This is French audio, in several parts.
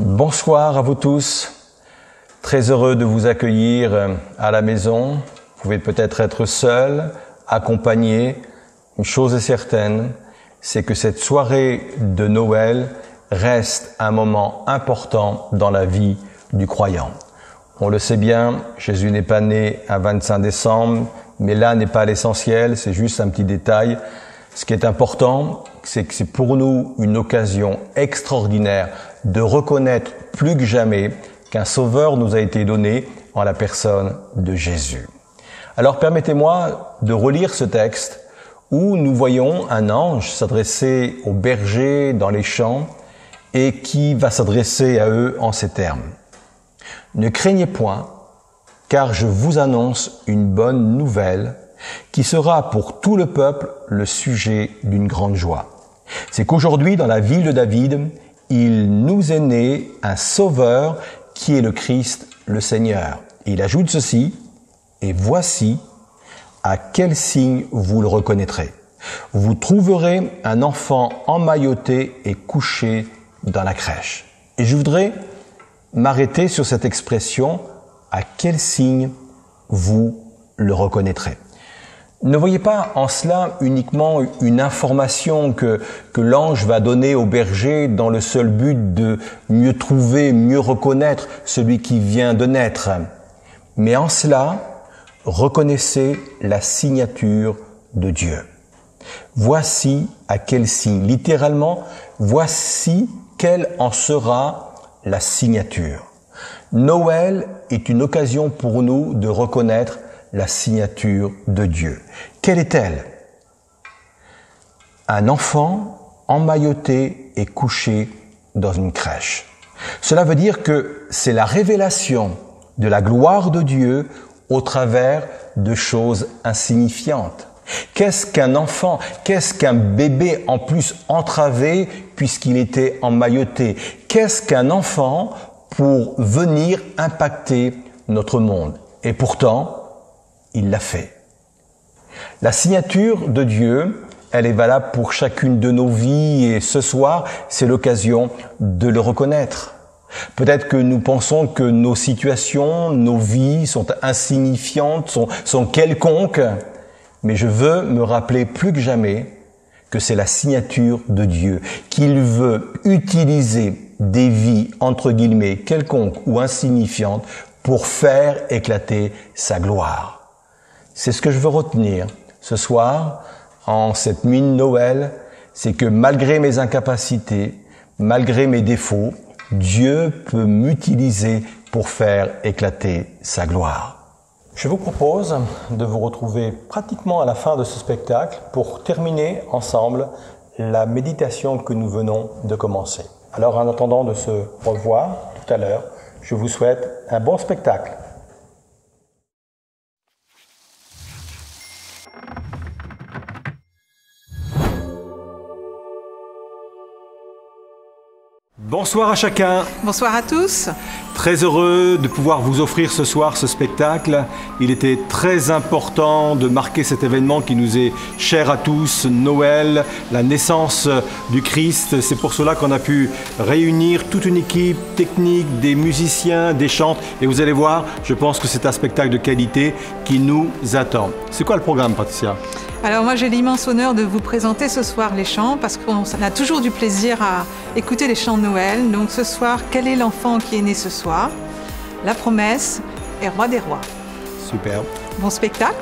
Bonsoir à vous tous, très heureux de vous accueillir à la maison. Vous pouvez peut-être être seul, accompagné. Une chose est certaine, c'est que cette soirée de Noël reste un moment important dans la vie du croyant. On le sait bien, Jésus n'est pas né un 25 décembre, mais là n'est pas l'essentiel, c'est juste un petit détail. Ce qui est important, c'est que c'est pour nous une occasion extraordinaire de reconnaître plus que jamais qu'un sauveur nous a été donné en la personne de Jésus. Alors permettez-moi de relire ce texte où nous voyons un ange s'adresser aux bergers dans les champs et qui va s'adresser à eux en ces termes. « Ne craignez point, car je vous annonce une bonne nouvelle qui sera pour tout le peuple le sujet d'une grande joie. C'est qu'aujourd'hui, dans la ville de David, il nous est né un sauveur qui est le Christ, le Seigneur. » Et il ajoute ceci, « Et voici à quel signe vous le reconnaîtrez. Vous trouverez un enfant emmailloté et couché dans la crèche. » Et je voudrais m'arrêter sur cette expression, « à quel signe vous le reconnaîtrez ». Ne voyez pas en cela uniquement une information que l'ange va donner au berger dans le seul but de mieux trouver, mieux reconnaître celui qui vient de naître. Mais en cela, reconnaissez la signature de Dieu. Voici à quel signe, littéralement, voici quelle en sera la signature. Noël est une occasion pour nous de reconnaître la signature de Dieu. Quelle est-elle? Un enfant emmailloté et couché dans une crèche. Cela veut dire que c'est la révélation de la gloire de Dieu au travers de choses insignifiantes. Qu'est-ce qu'un enfant? Qu'est-ce qu'un bébé en plus entravé puisqu'il était emmailloté? Qu'est-ce qu'un enfant pour venir impacter notre monde? Et pourtant, il l'a fait. La signature de Dieu, elle est valable pour chacune de nos vies et ce soir, c'est l'occasion de le reconnaître. Peut-être que nous pensons que nos situations, nos vies sont insignifiantes, sont quelconques, mais je veux me rappeler plus que jamais que c'est la signature de Dieu, qu'il veut utiliser des vies, entre guillemets, quelconques ou insignifiantes, pour faire éclater sa gloire. C'est ce que je veux retenir ce soir, en cette nuit de Noël, c'est que malgré mes incapacités, malgré mes défauts, Dieu peut m'utiliser pour faire éclater sa gloire. Je vous propose de vous retrouver pratiquement à la fin de ce spectacle pour terminer ensemble la méditation que nous venons de commencer. Alors en attendant de se revoir tout à l'heure, je vous souhaite un bon spectacle. Bonsoir à chacun. Bonsoir à tous. Très heureux de pouvoir vous offrir ce soir ce spectacle. Il était très important de marquer cet événement qui nous est cher à tous, Noël, la naissance du Christ. C'est pour cela qu'on a pu réunir toute une équipe technique, des musiciens, des chantes. Et vous allez voir, je pense que c'est un spectacle de qualité qui nous attend. C'est quoi le programme, Patricia ? Alors moi j'ai l'immense honneur de vous présenter ce soir les chants parce qu'on a toujours du plaisir à écouter les chants de Noël. Donc ce soir, quel est l'enfant qui est né ce soir? La promesse et Roi des rois. Super. Bon spectacle.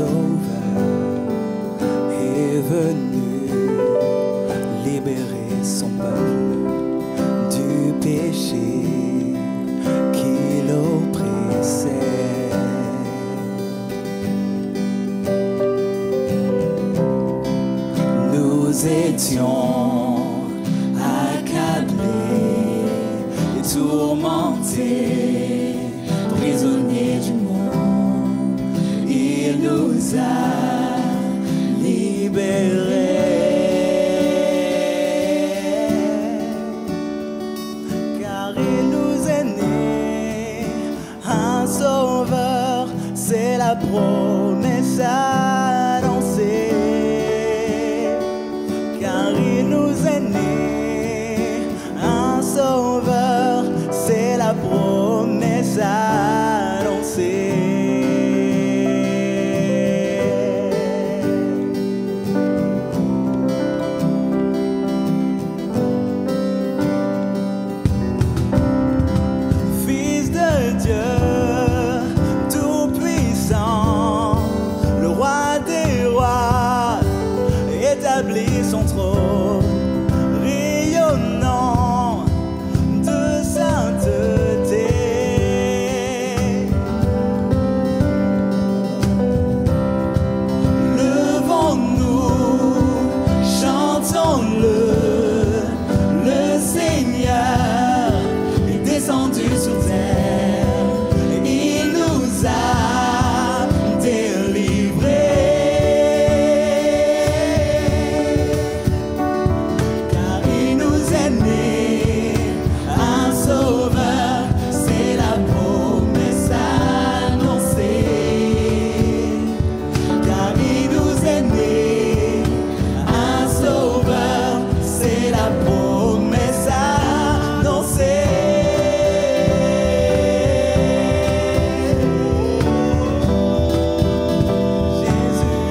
Sauveur est venu libérer son peuple du péché qui l'oppressait. Nous étions accablés et tourmentés, prisonniers du monde. Il nous a libérés. Car il nous est né un sauveur, c'est la promesse annoncée. Car il nous est né un sauveur, c'est la promesse annoncée. Fils de Dieu, tout-puissant, le roi des rois, établit son trône, rayonnant de sainteté. Levons-nous, chantons-le, le Seigneur est descendu sur terre, il nous a délivrés. Car il nous est né un sauveur, c'est la promesse annoncée. Car il nous est né un sauveur, c'est la promesse annoncée. Jésus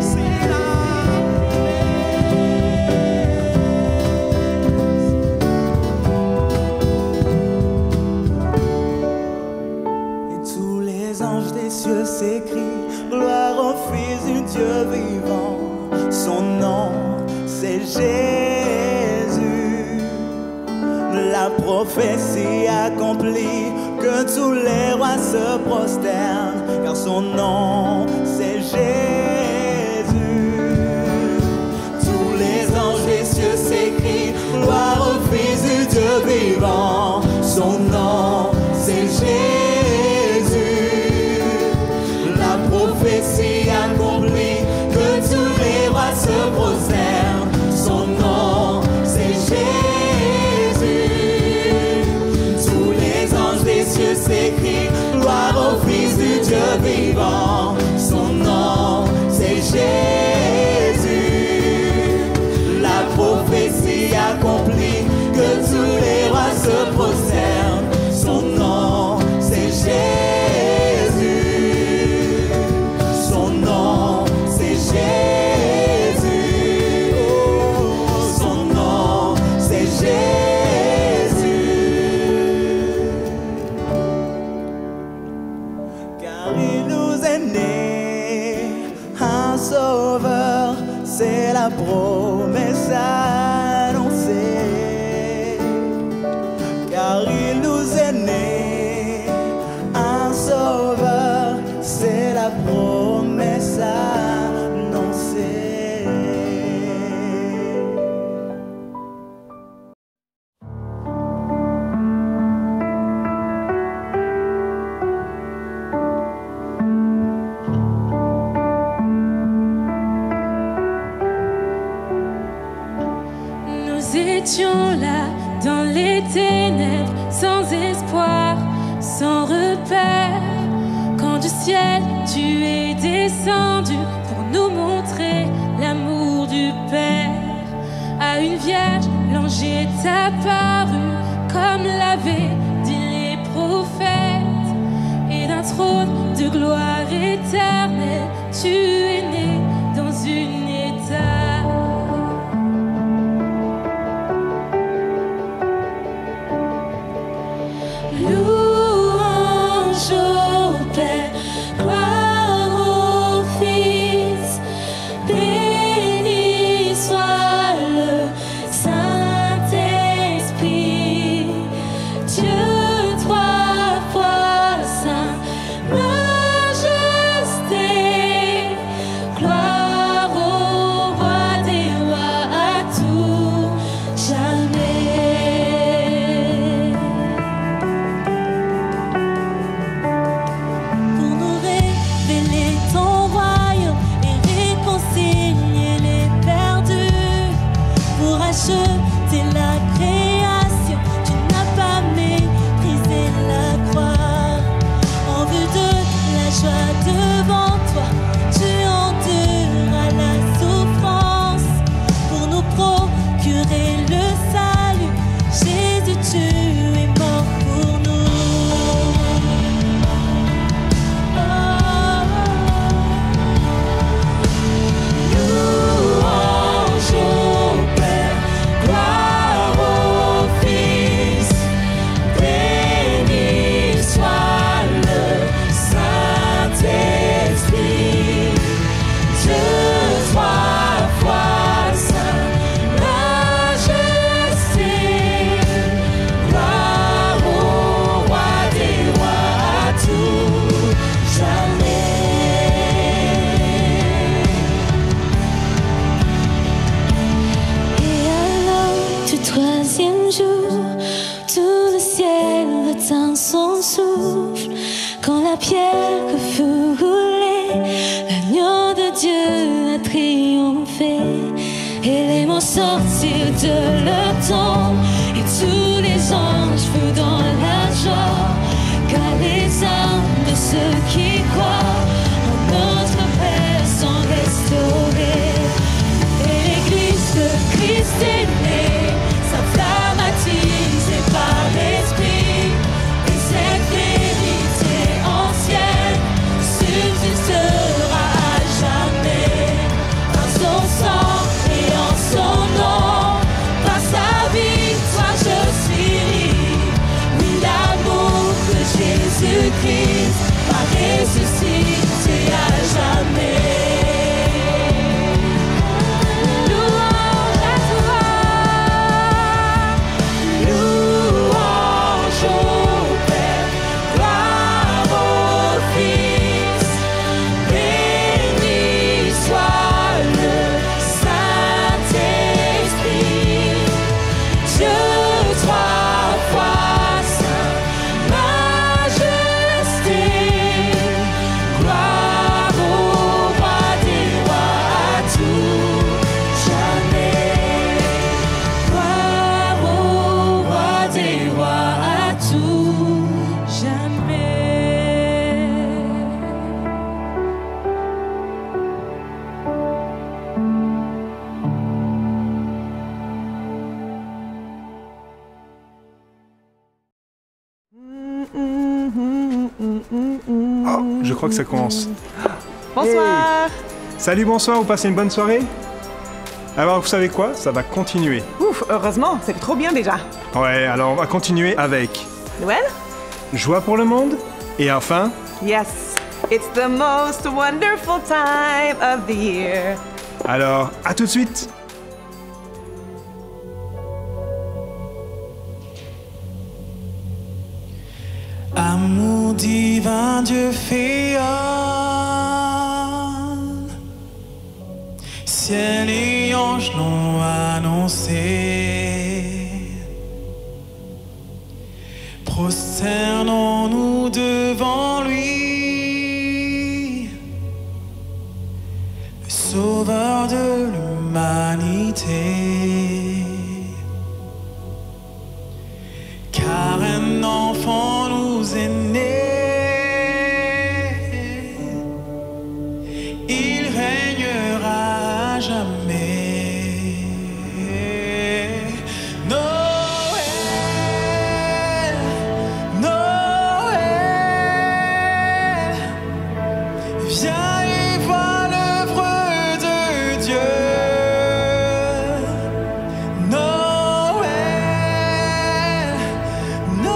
c'est la Et tous les anges des cieux s'écrient gloire au Fils du Dieu vivant. Son nom c'est Jésus. La prophétie accomplie, que tous les rois se prosternent, car son nom c'est Jésus. Tous les anges des cieux s'écrient gloire au Fils du Dieu vivant. Son nom c'est Jésus. La prophétie accomplie, que tous les rois se prosternent. Son nom c'est Jésus. Tous les anges des cieux s'écrient gloire au Fils du Dieu vivant. Son nom c'est Jésus. La prophétie accomplie, que tous les rois se prosternent. Son nom c'est Jésus. Son nom c'est Jésus. Oh, son nom c'est Jésus. Car il nous est né un sauveur, c'est la promesse annoncée. Car il nous est né un sauveur, c'est la promesse annoncée. Nous étions là dans les ténèbres, sans espoir, sans repère. Quand du ciel tu es descendu pour nous montrer l'amour du Père. À une vierge, l'ange est apparu, comme l'avaient dit les prophètes. Et d'un trône de gloire éternelle, tu es né dans une étape. Louange au Père, gloire terre refoulée, l'agneau de Dieu a triomphé. Éléments sortir de leur tombe, et tous les anges font dans la joie, car les âmes de ceux qui croient en notre Père sont restaurées. Et l'Église de Christ est née, sa flamme attisée par l'Esprit, et cette vérité ancienne subsistera à jamais. Par son sang et en son nom, par sa victoire je suis libre. Oui, l'amour de Jésus-Christ m'a ressuscité à jamais. Louange à toi, louange au Père, gloire au Fils, béni soit le Saint-Esprit, Dieu trois fois saint, majesté, gloire au roi des rois à tout jamais, gloire au roi des rois à tout jamais. Oh, je crois que ça commence. Bonsoir. Salut, bonsoir, vous passez une bonne soirée? Alors, vous savez quoi? Ça va continuer. Ouf, heureusement, c'est trop bien déjà. Ouais, alors on va continuer avec Noël? Joie pour le monde. Et enfin, Yes, it's the most wonderful time of the year. alors, à tout de suite. Amour divin, Dieu féant, ciel et anges l'ont annoncé. Prosternons-nous devant lui, le Sauveur de l'humanité. Car un enfant nous est né, il régnera à jamais. Noël, Noël, viens et vois l'œuvre de Dieu. Noël, Noël,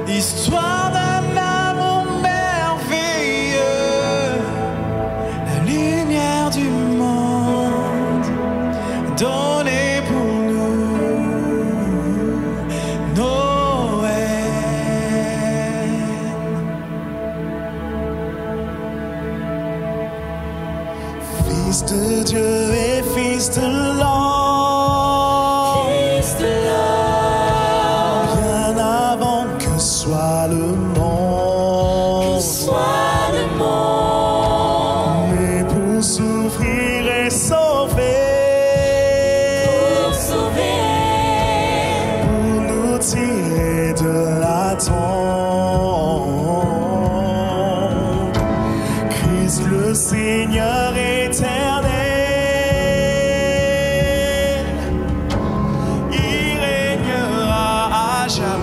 histoire d'un amour merveilleux, la lumière du monde donnée pour nous. Noël, Fils de Dieu et Fils de l'homme, Fils de l'homme, bien avant que soit le monde, sois le monde, né pour souffrir et sauver, pour sauver, pour nous tirer de la tombe. Christ le Seigneur éternel, il régnera à jamais.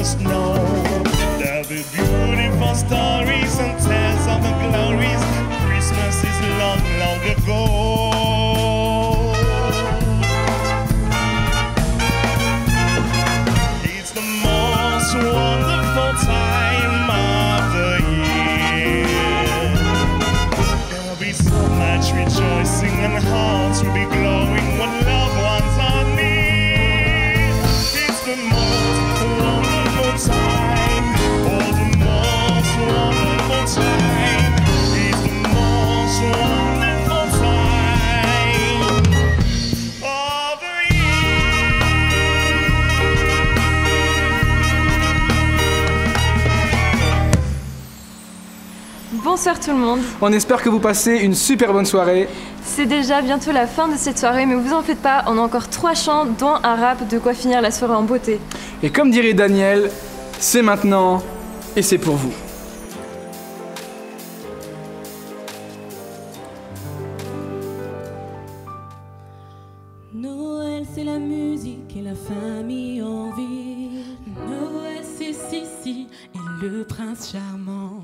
must know. There'll be beautiful stories and tales of the glories. Christmas is long, long ago. It's the most wonderful time of the year. There'll be so much rejoicing and hearts will be glowing when loved ones are near. It's the most wonderful time, oh the most wonderful time. It's the most wonderful time of the year. Bonsoir tout le monde. On espère que vous passez une super bonne soirée. C'est déjà bientôt la fin de cette soirée, mais vous en faites pas, on a encore 3 chants, dont un rap, de quoi finir la soirée en beauté. Et comme dirait Daniel, c'est maintenant et c'est pour vous. Noël, c'est la musique et la famille en ville. Noël, c'est Sissi et le prince charmant.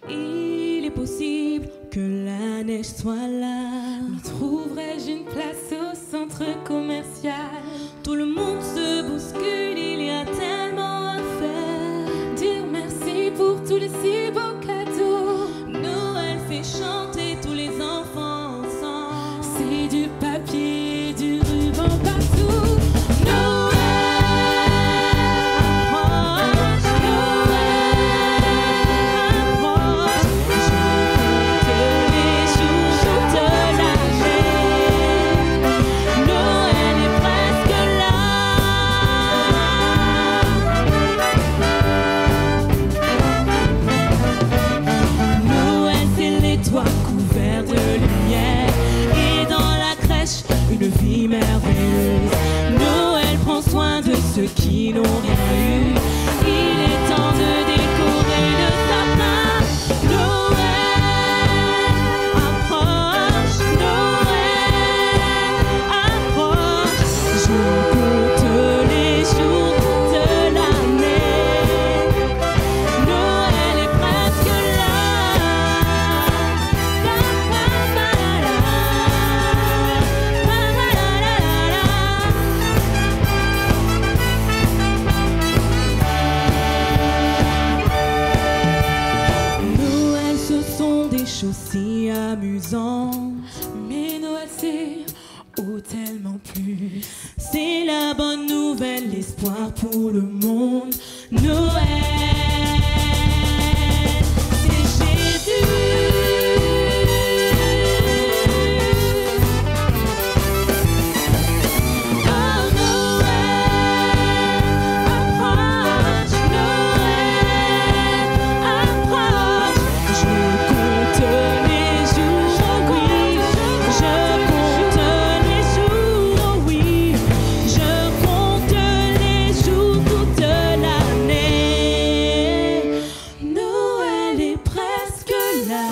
Il est possible que la neige soit là. Mais trouverai-je une place au centre commercial? Tout le monde se bouscule, il y a tellement à faire. Dire merci pour tous les si beaux cadeaux. Noël fait chanter tous les enfants ensemble. C'est du papier, du ruban partout. Noël approche, Noël approche. Je compte les jours toute l'année. Noël est presque là. Noël, c'est les toits couverts de lumière. Et dans la crèche, une vie merveilleuse. Noël prend soin de ceux qui n'ont rien eu. Il est temps de décorer le sapin. Noël approche, Noël approche. Je compte les jours toute l'année. Noël est presque là. Noël, ce sont des choses si amusantes. Mais Noël, c'est tellement plus. C'est la bonne nouvelle, l'espoir pour le monde. Noël, c'est Jésus. Oh Noël, approche, Noël, approche. Je compte les jours, oui, je compte les jours, oh oui, je compte les jours toute l'année. Noël est presque là.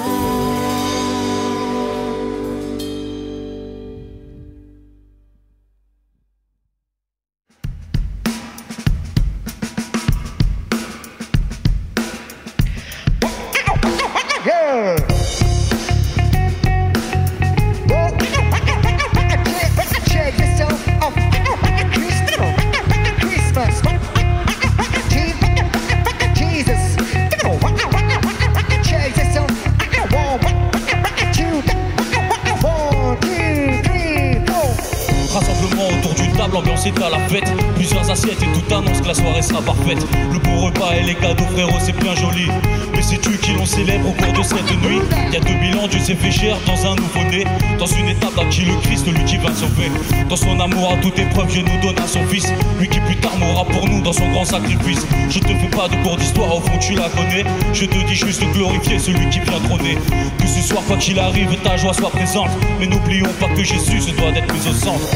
Rassemblement autour d'une table, ambiance est à la fête. Plusieurs assiettes et tout annonce que la soirée sera parfaite. Le beau repas et les cadeaux, frérot, c'est bien joli. Mais sais-tu qui l'on célèbre au cours de cette nuit? Il y a 2000 ans, Dieu s'est fait chair dans un nouveau-né. Dans une étape à qui le Christ, lui qui va sauver. Dans son amour à toute épreuve, Dieu nous donna son fils. Lui qui plus tard mourra pour nous dans son grand sacrifice. Je te fais pas de cours d'histoire, au fond tu la connais. Je te dis juste de glorifier celui qui vient trôner. Que ce soir, quoi qu'il arrive, ta joie soit présente. Mais n'oublions pas que Jésus se doit d'être mis au centre.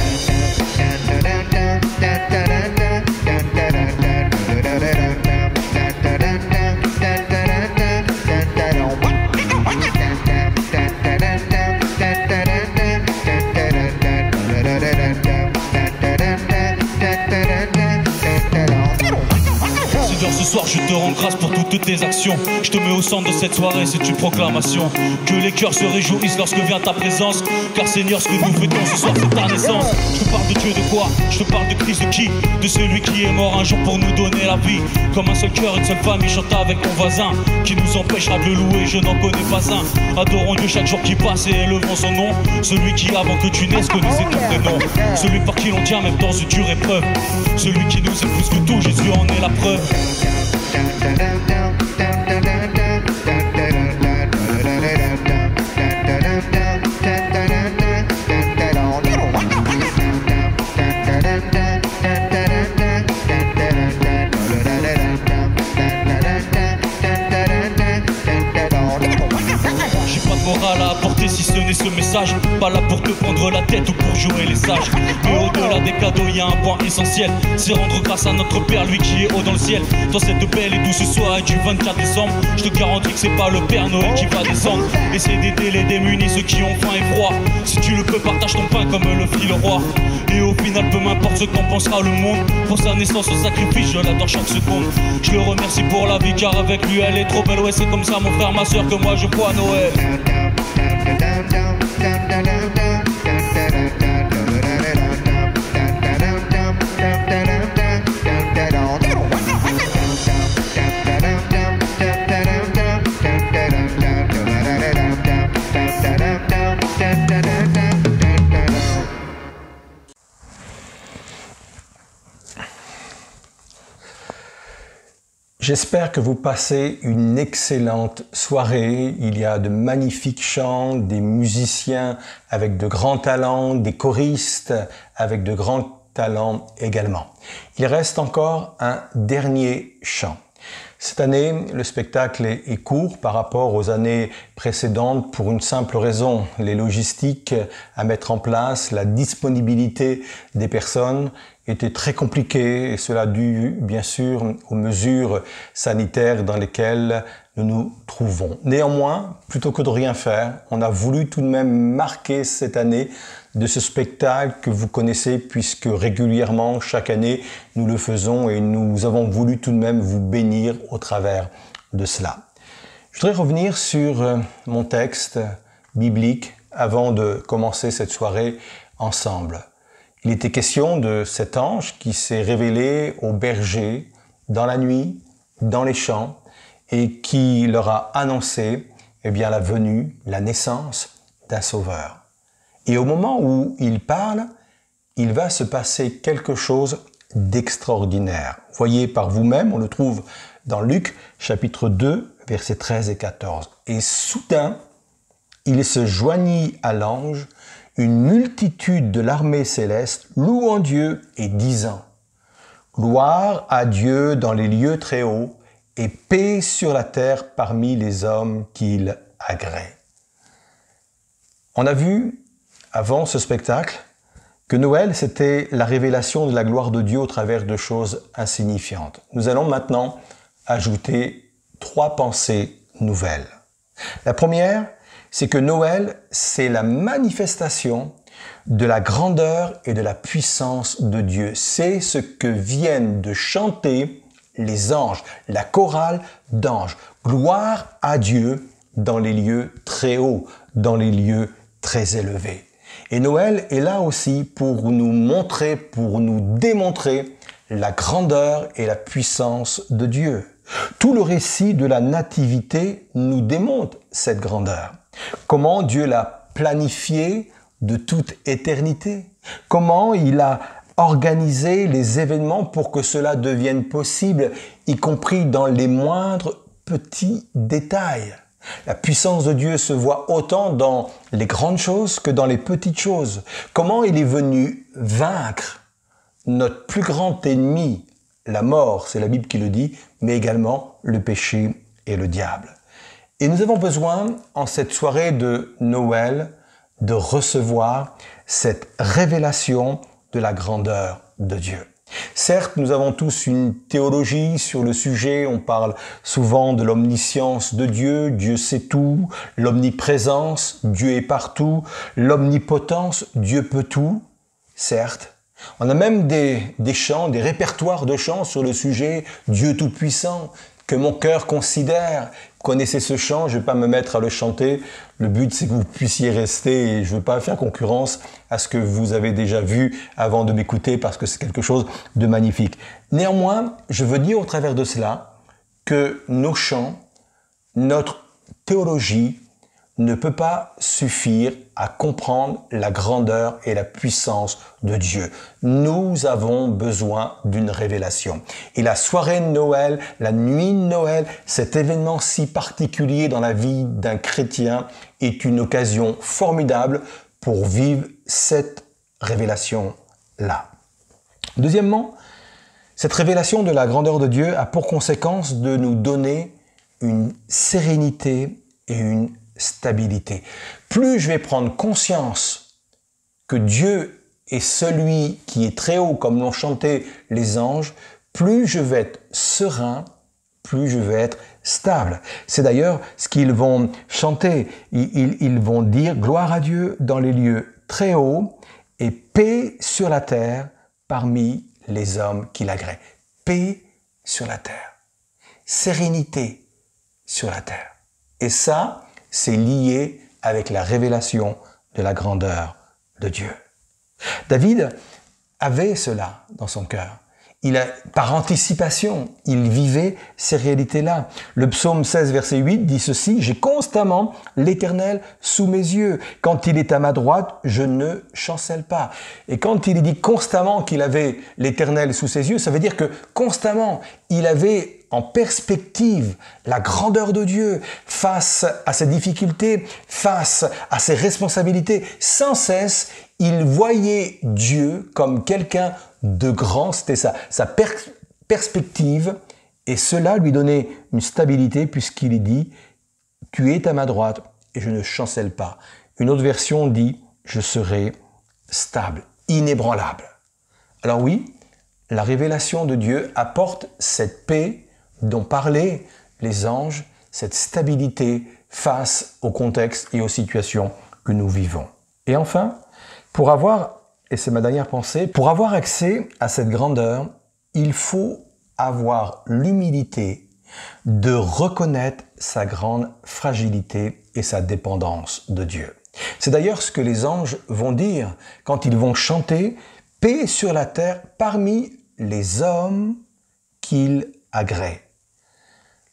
Seigneur, ce soir je te rends grâce pour toutes tes actions. Je te mets au centre de cette soirée, c'est une proclamation. Que les cœurs se réjouissent lorsque vient ta présence. Car Seigneur, ce que nous fêtons ce soir, c'est ta naissance. Je te parle de Dieu de quoi? Je te parle de Christ de qui? De celui qui est mort un jour pour nous donner la vie. Comme un seul cœur, une seule famille, chante avec mon voisin. Qui nous empêchera de le louer, je n'en connais pas un. Adorons Dieu chaque jour qui passe et élevons son nom. Celui qui avant que tu naisses connaissait ton prénom. Celui par qui l'on tient même dans une dure épreuve. Celui qui nous aime plus que tout, Jésus en est la preuve. Morale à apporter si ce n'est ce message. Pas là pour te prendre la tête ou pour jouer les sages. Mais au-delà des cadeaux, il y a un point essentiel. C'est rendre grâce à notre Père, lui qui est haut dans le ciel. Dans cette belle et douce soirée du 24 décembre, je te garantis que c'est pas le Père Noël qui va descendre. Essaie d'aider les démunis, ceux qui ont faim et froid. Si tu le peux, partage ton pain comme le fit le roi. Et au final, peu m'importe ce qu'en pensera le monde. Pour sa naissance, au sacrifice, je l'adore chaque seconde. Je le remercie pour la vie, car avec lui, elle est trop belle. Ouais, c'est comme ça, mon frère, ma soeur, que moi je crois à Noël. J'espère que vous passez une excellente soirée. Il y a de magnifiques chants, des musiciens avec de grands talents, des choristes avec de grands talents également. Il reste encore un dernier chant. Cette année, le spectacle est court par rapport aux années précédentes pour une simple raison. Les logistiques à mettre en place, la disponibilité des personnes était très compliquées et cela dû bien sûr aux mesures sanitaires dans lesquelles nous nous trouvons. Néanmoins, plutôt que de rien faire, on a voulu tout de même marquer cette année de ce spectacle que vous connaissez puisque régulièrement, chaque année, nous le faisons et nous avons voulu tout de même vous bénir au travers de cela. Je voudrais revenir sur mon texte biblique avant de commencer cette soirée ensemble. Il était question de cet ange qui s'est révélé aux bergers dans la nuit, dans les champs, et qui leur a annoncé la venue, la naissance d'un sauveur. Et au moment où il parle, il va se passer quelque chose d'extraordinaire. Voyez par vous-même, on le trouve dans Luc, chapitre 2, versets 13 et 14. Et soudain, il se joignit à l'ange une multitude de l'armée céleste, louant Dieu et disant « Gloire à Dieu dans les lieux très hauts et paix sur la terre parmi les hommes qu'il agrée. » On a vu, avant ce spectacle, que Noël, c'était la révélation de la gloire de Dieu au travers de choses insignifiantes. Nous allons maintenant ajouter 3 pensées nouvelles. La première, c'est que Noël, c'est la manifestation de la grandeur et de la puissance de Dieu. C'est ce que viennent de chanter les anges, la chorale d'anges. Gloire à Dieu dans les lieux très hauts, dans les lieux très élevés. Et Noël est là aussi pour nous montrer, pour nous démontrer la grandeur et la puissance de Dieu. Tout le récit de la nativité nous démontre cette grandeur. Comment Dieu l'a planifié de toute éternité. Comment il a organisé les événements pour que cela devienne possible, y compris dans les moindres petits détails. La puissance de Dieu se voit autant dans les grandes choses que dans les petites choses. Comment il est venu vaincre notre plus grand ennemi, la mort, c'est la Bible qui le dit, mais également le péché et le diable. Et nous avons besoin, en cette soirée de Noël, de recevoir cette révélation de la grandeur de Dieu. Certes, nous avons tous une théologie sur le sujet, on parle souvent de l'omniscience de Dieu, Dieu sait tout, l'omniprésence, Dieu est partout, l'omnipotence, Dieu peut tout, certes, On a même des chants, des répertoires de chants sur le sujet Dieu Tout-Puissant, que mon cœur considère. Vous connaissez ce chant, je ne vais pas me mettre à le chanter. Le but, c'est que vous puissiez rester et je ne veux pas faire concurrence à ce que vous avez déjà vu avant de m'écouter parce que c'est quelque chose de magnifique. Néanmoins, je veux dire au travers de cela que nos chants, notre théologie ne peut pas suffire à comprendre la grandeur et la puissance de Dieu. Nous avons besoin d'une révélation. Et la soirée de Noël, la nuit de Noël, cet événement si particulier dans la vie d'un chrétien est une occasion formidable pour vivre cette révélation-là. Deuxièmement, cette révélation de la grandeur de Dieu a pour conséquence de nous donner une sérénité et une stabilité. Plus je vais prendre conscience que Dieu est celui qui est très haut, comme l'ont chanté les anges, plus je vais être serein, plus je vais être stable. C'est d'ailleurs ce qu'ils vont chanter. Ils vont dire « Gloire à Dieu dans les lieux très hauts et paix sur la terre parmi les hommes qui l'agréent. » Paix sur la terre. Sérénité sur la terre. Et ça, c'est lié avec la révélation de la grandeur de Dieu. David avait cela dans son cœur. Par anticipation, il vivait ces réalités-là. Le psaume 16, verset 8 dit ceci, « J'ai constamment l'Éternel sous mes yeux. Quand il est à ma droite, je ne chancelle pas. » Et quand il dit constamment qu'il avait l'Éternel sous ses yeux, ça veut dire que constamment, il avait en perspective la grandeur de Dieu face à ses difficultés, face à ses responsabilités. Sans cesse, il voyait Dieu comme quelqu'un de grand, c'était sa perspective, et cela lui donnait une stabilité puisqu'il dit « Tu es à ma droite et je ne chancelle pas ». Une autre version dit « Je serai stable, inébranlable ». Alors oui, la révélation de Dieu apporte cette paix dont parlaient les anges, cette stabilité face au contexte et aux situations que nous vivons. Et enfin, pour avoir, et c'est ma dernière pensée, pour avoir accès à cette grandeur, il faut avoir l'humilité de reconnaître sa grande fragilité et sa dépendance de Dieu. C'est d'ailleurs ce que les anges vont dire quand ils vont chanter « Paix sur la terre parmi les hommes qu'il agrée ».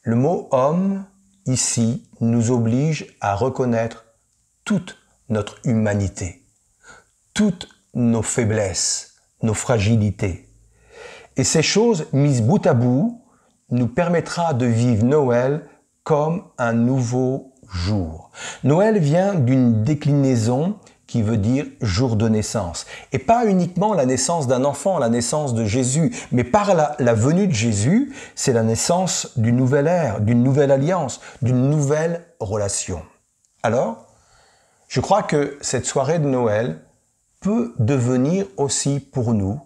Le mot « homme » ici nous oblige à reconnaître toute notre humanité, toutes nos faiblesses, nos fragilités. Et ces choses mises bout à bout nous permettra de vivre Noël comme un nouveau jour. Noël vient d'une déclinaison qui veut dire jour de naissance. Et pas uniquement la naissance d'un enfant, la naissance de Jésus, mais par la venue de Jésus, c'est la naissance d'une nouvelle ère, d'une nouvelle alliance, d'une nouvelle relation. Alors, je crois que cette soirée de Noël peut devenir aussi pour nous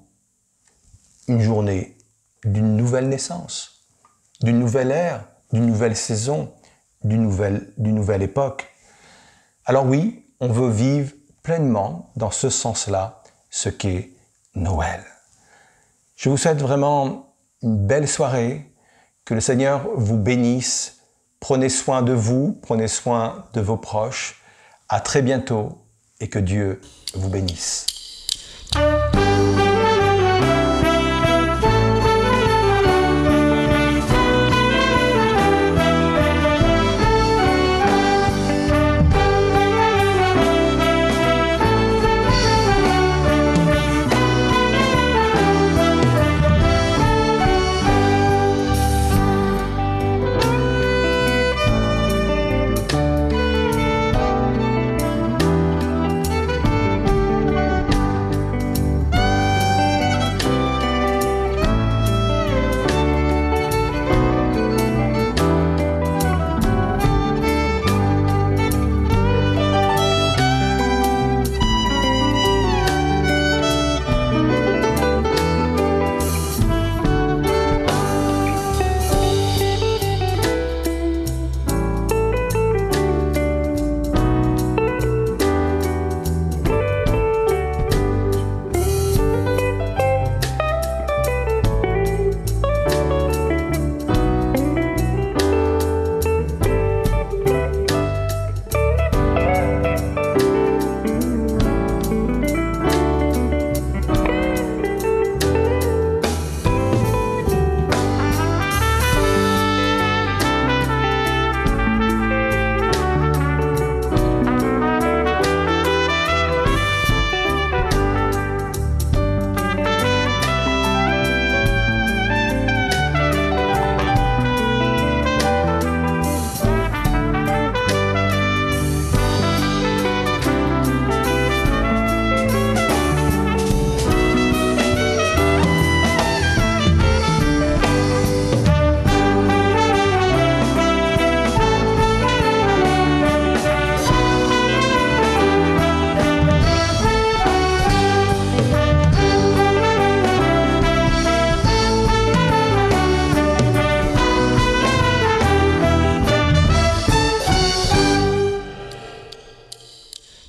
une journée d'une nouvelle naissance, d'une nouvelle ère, d'une nouvelle saison, d'une nouvelle époque. Alors oui, on veut vivre pleinement, dans ce sens-là, ce qu'est Noël. Je vous souhaite vraiment une belle soirée, que le Seigneur vous bénisse, prenez soin de vous, prenez soin de vos proches, à très bientôt et que Dieu vous bénisse.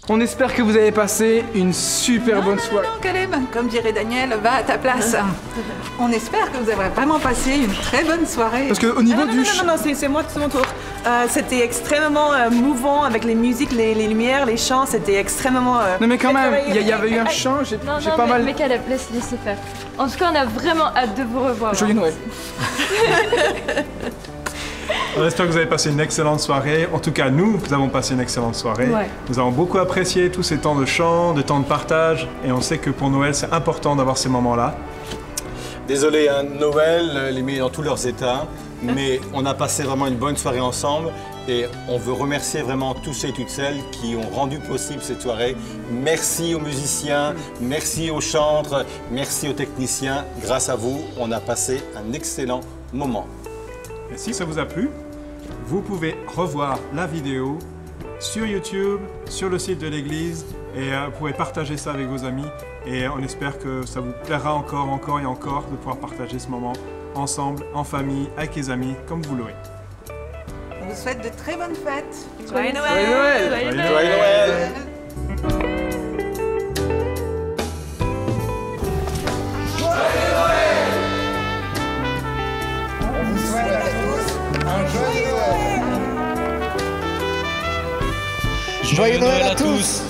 On espère que vous avez passé une super bonne soirée. Non, Caleb, comme dirait Daniel, va à ta place. On espère que vous avez vraiment passé une très bonne soirée. Parce qu'au niveau du... Non, c'est moi, c'est mon tour. C'était extrêmement mouvant avec les musiques, les lumières, les chants, c'était extrêmement... Non mais quand même, il y avait eu un chant, j'ai pas mal... Mais Caleb, laissez faire. En tout cas, on a vraiment hâte de vous revoir. Joyeux Noël. On espère que vous avez passé une excellente soirée. En tout cas, nous avons passé une excellente soirée. Ouais. Nous avons beaucoup apprécié tous ces temps de chant, de temps de partage. Et on sait que pour Noël, c'est important d'avoir ces moments-là. Désolé, hein, Noël, les met dans tous leurs états, mais on a passé vraiment une bonne soirée ensemble et on veut remercier vraiment tous ceux et toutes celles qui ont rendu possible cette soirée. Merci aux musiciens, merci aux chantres, merci aux techniciens. Grâce à vous, on a passé un excellent moment. Et si ça vous a plu, vous pouvez revoir la vidéo sur YouTube, sur le site de l'église et vous pouvez partager ça avec vos amis et on espère que ça vous plaira encore et encore de pouvoir partager ce moment ensemble, en famille, avec les amis, comme vous l'aurez. On vous souhaite de très bonnes fêtes. Joyeux Noël! Joyeux Noël! Joyeux Noël! Joyeux Noël! Joyeux Noël à tous!